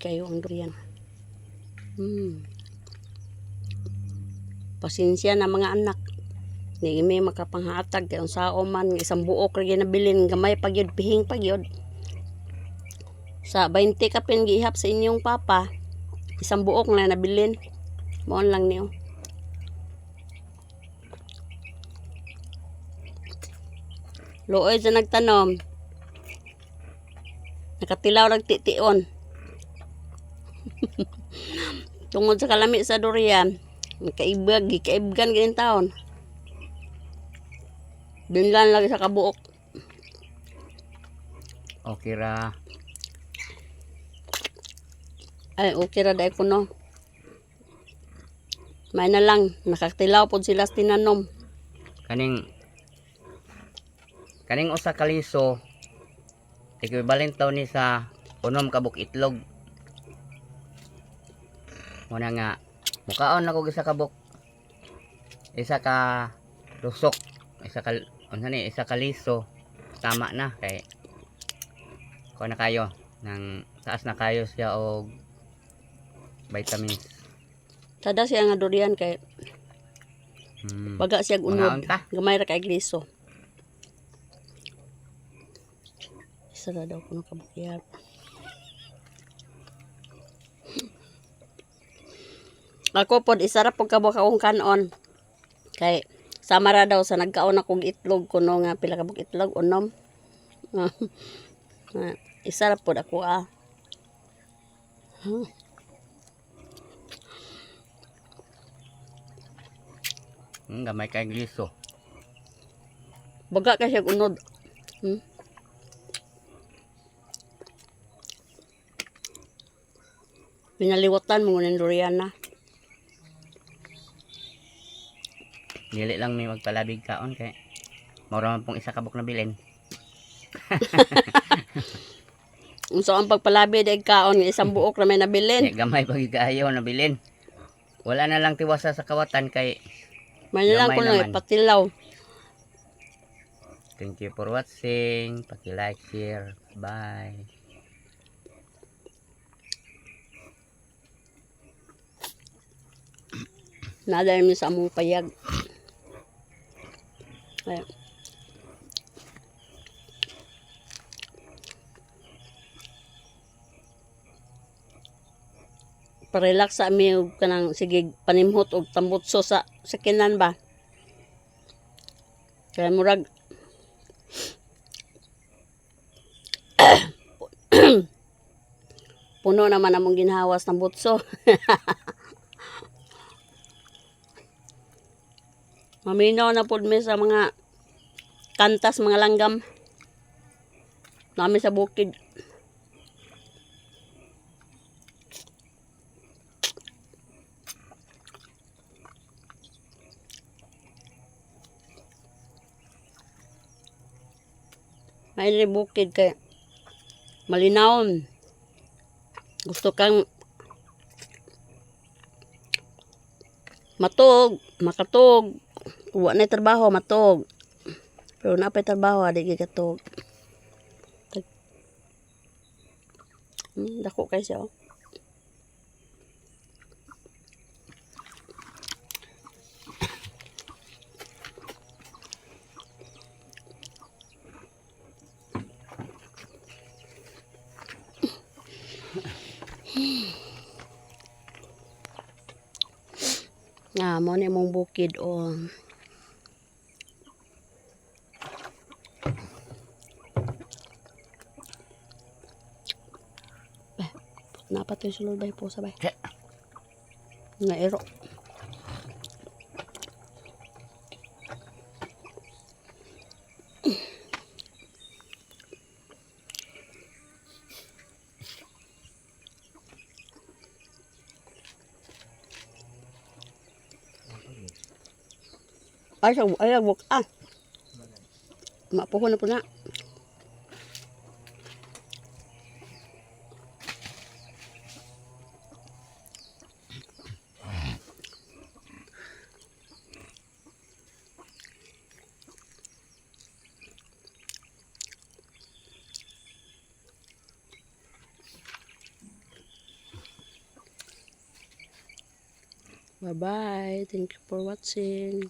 Kayo ang durian. Pasensya na mga anak. Ni may makapanghatag kay unsao man isang buok ra ginabilin gamay pagyud pihing pagyud. Sa 20 ka pin gihap sa inyong papa, isang buok na nabilin. Moon lang niyo. Luoy sa nagtanom. Nakatilaw nagtitiyon. Tungod sa kalami sa durian, kaibgan ganin taon. Binlan lagi sa kabuok. Okay ra. Ay, okay ra dai ko no. May na lang, nakatilaw pod sila sa tinanom. Kaning usa ka liso equivalent taw ni sa unom ka buk itlog. Muna nga mukaon ako isa ka buk, isa ka lusok, isa ka liso, tama na kay ko na kayo nang taas na kayo siya og vitamins. Tada siya nga durian kay baga siya unod. Gamay ra kay gliso. Isa na daw ko nakabukyat. Ako pod isa ra pud kabuk akong kanon. Kay sama ra daw sa nagkaon akong itlog kuno nga pila ka buk itlog unom. Isa ra pod ako Gamay kay gliso. Baga ka siya unod. Pinaliwatan mo ng durian na. Dili lang may magpalabig kaon kay mura man pong isa ka buk na bilin. Unsa ang pagpalabi day kaon nga isang buok ra may nabilin. Gamay pag kaayo na bilin. Wala na lang tiwasa sa kawatan kay may na lang ko na patilaw. Thank you for watching. Paki-like, share. Bye. Nada mi sa among payag. Ay. Parelax sa mi og kanang sige panimhot og tambutso sa sakinan ba. Kaya murag puno naman among ginhawas ng butso. Maminaw na pod mi sa mga kantas, mga langgam. Nami sa bukid. May bukid kay malinawon. Gusto kang matog, makatog. Wa na trabaho matog. Pero na pa trabaho adi gigatog. Dako kay siya. Mo ni mong bukid o. Napa to sulod bay po sabay. Nga ero. Ay, wag mapuhon na po na. Bye-bye. Thank you for watching.